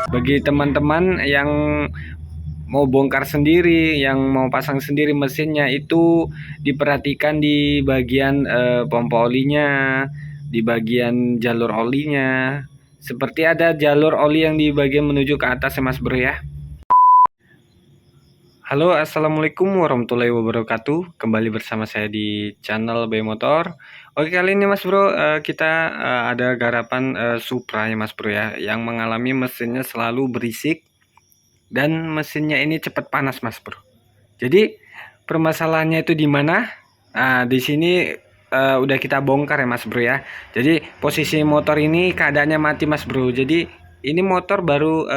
Bagi teman-teman yang mau bongkar sendiri, yang mau pasang sendiri mesinnya, itu diperhatikan di bagian pompa olinya, di bagian jalur olinya. Seperti ada jalur oli yang di bagian menuju ke atas ya Mas Bro ya. Halo, assalamualaikum warahmatullahi wabarakatuh. Kembali bersama saya di channel Bay Motor. Oke, kali ini Mas Bro, kita ada garapan Supra ya Mas Bro ya, yang mengalami mesinnya selalu berisik dan mesinnya ini cepat panas Mas Bro. Jadi permasalahannya itu di mana? Nah, di sini udah kita bongkar ya Mas Bro ya. Jadi posisi motor ini keadaannya mati Mas Bro. Jadi ini motor baru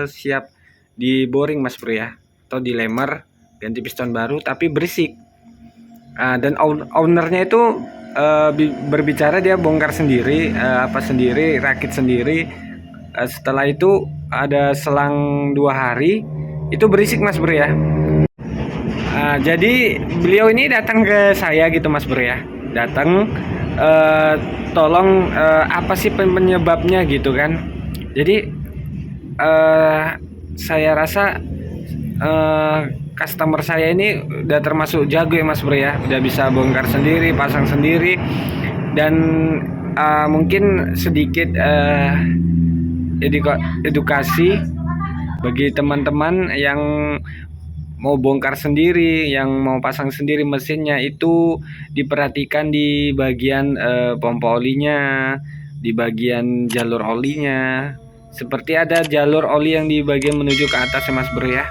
siap di boring Mas Bro ya, atau dilemer, ganti piston baru tapi berisik. Dan ownernya itu berbicara dia bongkar sendiri, sendiri, rakit sendiri. Setelah itu ada selang 2 hari itu berisik Mas Bro ya. Jadi beliau ini datang ke saya gitu Mas Bro ya, datang tolong apa sih penyebabnya gitu kan. Jadi saya rasa customer saya ini udah termasuk jago ya Mas Bro ya, udah bisa bongkar sendiri, pasang sendiri, dan mungkin sedikit edukasi bagi teman-teman yang mau bongkar sendiri, yang mau pasang sendiri mesinnya, itu diperhatikan di bagian pompa olinya, di bagian jalur olinya. Seperti ada jalur oli yang di bagian menuju ke atas ya Mas Bro ya.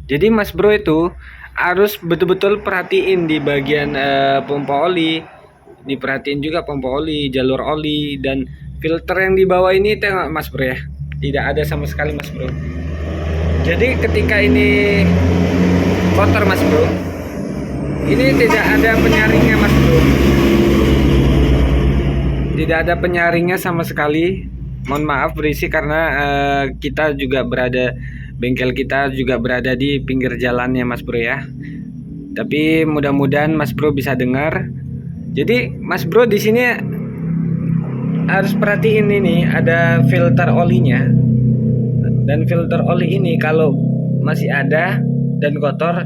Jadi Mas Bro itu harus betul-betul perhatiin di bagian pompa oli, diperhatiin juga pompa oli, jalur oli, dan filter yang di bawah ini tengok Mas Bro ya, tidak ada sama sekali Mas Bro. Jadi ketika ini kotor Mas Bro, ini tidak ada penyaringnya Mas Bro, tidak ada penyaringnya sama sekali. Mohon maaf berisik karena kita juga berada, bengkel kita juga berada di pinggir jalannya Mas Bro ya. Tapi mudah-mudahan Mas Bro bisa dengar. Jadi Mas Bro di sini harus perhatiin, ini ada filter olinya. Dan filter oli ini kalau masih ada dan kotor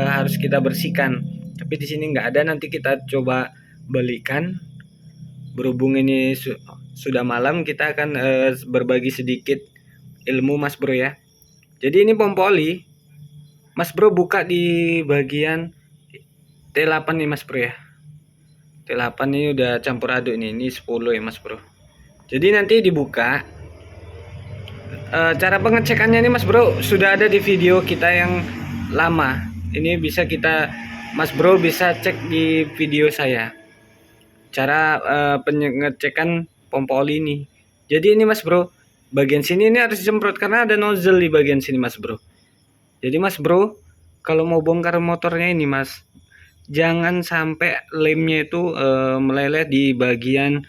harus kita bersihkan. Tapi di sini nggak ada, nanti kita coba balikan. Berhubung ini sudah malam, kita akan berbagi sedikit ilmu Mas Bro ya. Jadi ini pompa oli, Mas Bro buka di bagian T8 nih Mas Bro ya. T8 ini udah campur aduk ini 10 ya Mas Bro. Jadi nanti dibuka. Cara pengecekannya ini Mas Bro sudah ada di video kita yang lama. Ini bisa Mas Bro bisa cek di video saya, cara pengecekan pompa oli ini. Jadi ini Mas Bro, bagian sini ini harus disemprot karena ada nozzle di bagian sini Mas Bro. Jadi Mas Bro, kalau mau bongkar motornya ini Mas, jangan sampai lemnya itu meleleh di bagian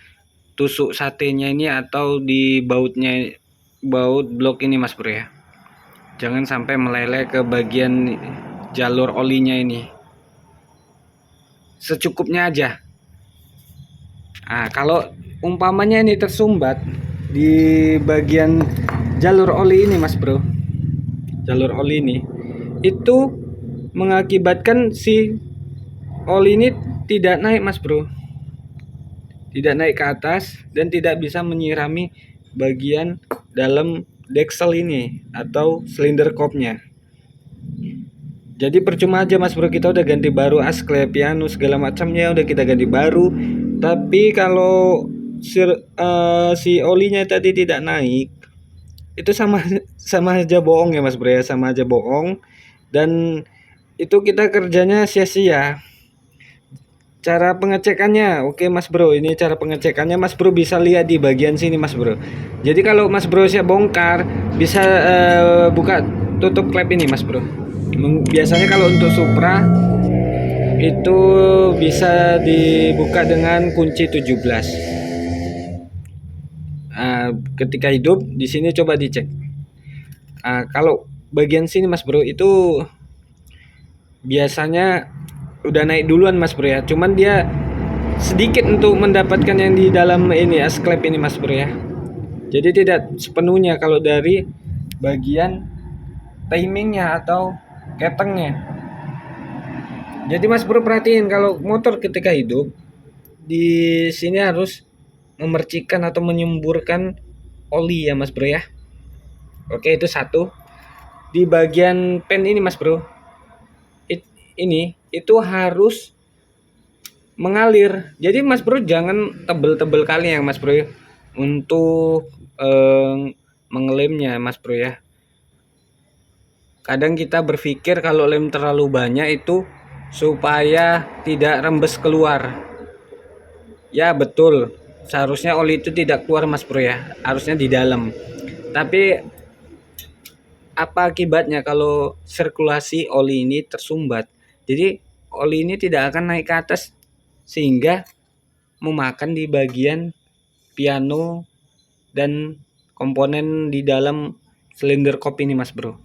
tusuk satenya ini atau di baut blok ini Mas Bro ya. Jangan sampai meleleh ke bagian jalur olinya ini. Secukupnya aja. Kalau umpamanya ini tersumbat di bagian jalur oli ini Mas Bro, jalur oli ini itu mengakibatkan si oli ini tidak naik Mas Bro, tidak naik ke atas dan tidak bisa menyirami bagian dalam deksel ini atau silinder kopnya. Jadi percuma aja Mas Bro, kita udah ganti baru asklep, piano segala macamnya udah kita ganti baru, tapi kalau si olinya tadi tidak naik, itu sama aja bohong ya Mas Bro ya, sama aja bohong, dan itu kita kerjanya sia-sia. Cara pengecekannya, oke Mas Bro, ini cara pengecekannya Mas Bro bisa lihat di bagian sini Mas Bro. Jadi kalau Mas Bro siap bongkar, bisa buka tutup klep ini Mas Bro. Biasanya kalau untuk Supra itu bisa dibuka dengan kunci 17. Ketika hidup di sini coba dicek. Kalau bagian sini Mas Bro itu biasanya udah naik duluan Mas Bro ya, cuman dia sedikit untuk mendapatkan yang di dalam ini asklep ini Mas Bro ya. Jadi tidak sepenuhnya kalau dari bagian timingnya atau ketengnya. Jadi Mas Bro perhatiin kalau motor ketika hidup di sini harus memercikan atau menyemburkan oli ya Mas Bro ya. Oke, itu satu. Di bagian pen ini Mas Bro, ini itu harus mengalir. Jadi Mas Bro jangan tebel-tebel kali ya Mas Bro ya, untuk mengelemnya Mas Bro ya. Kadang kita berpikir kalau lem terlalu banyak itu supaya tidak rembes keluar. Ya betul, seharusnya oli itu tidak keluar Mas Bro ya, harusnya di dalam. Tapi apa akibatnya kalau sirkulasi oli ini tersumbat? Jadi oli ini tidak akan naik ke atas sehingga memakan di bagian piano dan komponen di dalam silinder kop ini Mas Bro.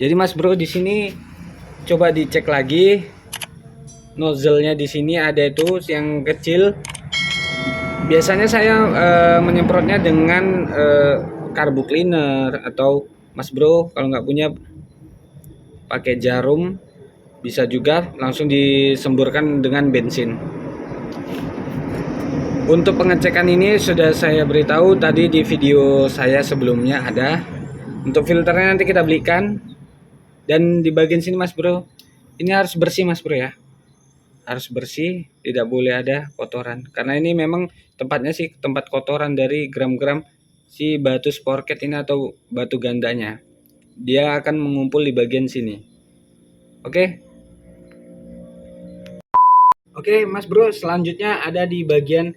Jadi Mas Bro di sini coba dicek lagi nozzle-nya. Di sini ada itu yang kecil. Biasanya saya menyemprotnya dengan carbo cleaner, atau Mas Bro kalau nggak punya pakai jarum bisa juga langsung disemburkan dengan bensin. Untuk pengecekan ini sudah saya beritahu tadi di video saya sebelumnya ada. Untuk filternya nanti kita belikan. Dan di bagian sini Mas Bro, ini harus bersih Mas Bro ya. Harus bersih, tidak boleh ada kotoran. Karena ini memang tempatnya sih tempat kotoran dari gram-gram si batu sporket ini atau batu gandanya. Dia akan mengumpul di bagian sini. Oke. Oke Mas Bro, selanjutnya ada di bagian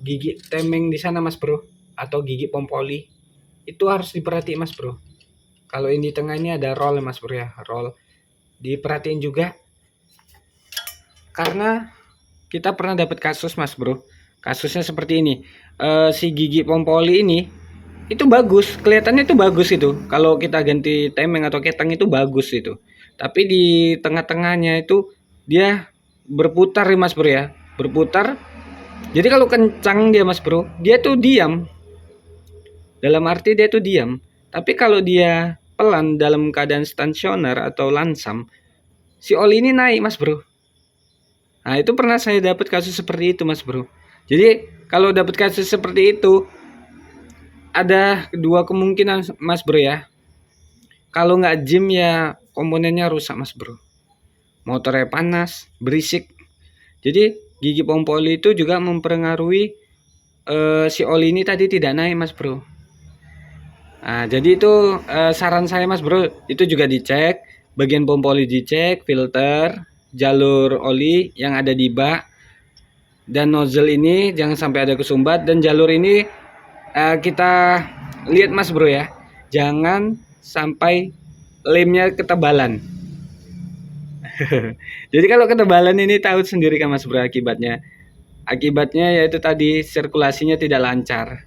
gigi temeng di sana Mas Bro, atau gigi pompoli. Itu harus diperhatiin Mas Bro. Kalau ini di tengah ini ada roll Mas Bro ya, roll. Diperhatiin juga karena kita pernah dapat kasus Mas Bro. Kasusnya seperti ini. Si gigi pompoli ini itu bagus, kelihatannya itu bagus itu. Kalau kita ganti temeng atau keteng itu bagus itu. Tapi di tengah-tengahnya itu dia berputar ya Mas Bro ya, berputar. Jadi kalau kencang dia Mas Bro, dia tuh diam. Dalam arti dia tuh diam. Tapi kalau dia pelan dalam keadaan stasioner atau lansam, si oli ini naik Mas Bro. Nah itu pernah saya dapat kasus seperti itu Mas Bro. Jadi kalau dapat kasus seperti itu ada dua kemungkinan Mas Bro ya. Kalau nggak jim ya komponennya rusak Mas Bro. Motornya panas, berisik. Jadi gigi pompoli itu juga mempengaruhi si oli ini tadi tidak naik Mas Bro. Nah, jadi itu saran saya Mas Bro, itu juga dicek, bagian pompoli dicek, filter, jalur oli yang ada di bak, dan nozzle ini jangan sampai ada kesumbat, dan jalur ini kita lihat Mas Bro ya, jangan sampai lemnya ketebalan. Jadi kalau ketebalan ini tahu sendiri kan Mas Bro akibatnya. Akibatnya yaitu tadi sirkulasinya tidak lancar.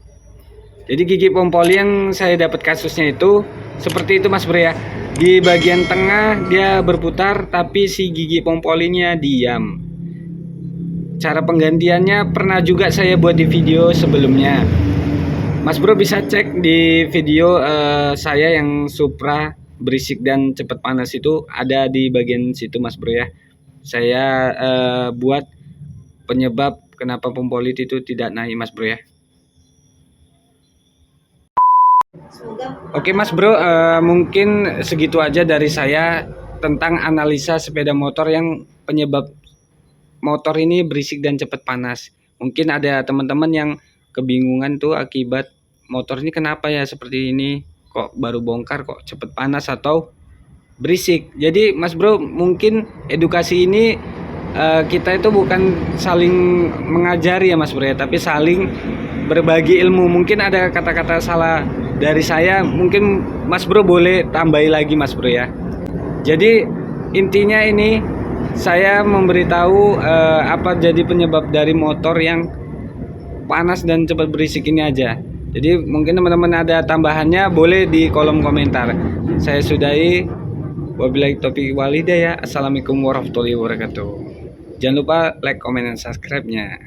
Jadi gigi pompoli yang saya dapat kasusnya itu seperti itu Mas Bro ya. Di bagian tengah dia berputar tapi si gigi pompolinya diam. Cara penggantiannya pernah juga saya buat di video sebelumnya. Mas Bro bisa cek di video saya yang Supra berisik dan cepat panas itu ada di bagian situ Mas Bro ya. Saya buat penyebab kenapa pompoli itu tidak naik Mas Bro ya. Oke Mas Bro, mungkin segitu aja dari saya tentang analisa sepeda motor yang penyebab motor ini berisik dan cepat panas. Mungkin ada teman-teman yang kebingungan tuh akibat motor ini kenapa ya seperti ini, kok baru bongkar kok cepat panas atau berisik. Jadi Mas Bro, mungkin edukasi ini kita itu bukan saling mengajari ya Mas Bro ya, tapi saling berbagi ilmu. Mungkin ada kata-kata salah dari saya, mungkin Mas Bro boleh tambahi lagi Mas Bro ya. Jadi intinya ini saya memberitahu apa jadi penyebab dari motor yang panas dan cepat berisik ini aja. Jadi mungkin teman-teman ada tambahannya boleh di kolom komentar. Saya sudahi. Wabillahi taufiq wal hidayah. Assalamualaikum warahmatullahi wabarakatuh. Jangan lupa like, comment, dan subscribe-nya.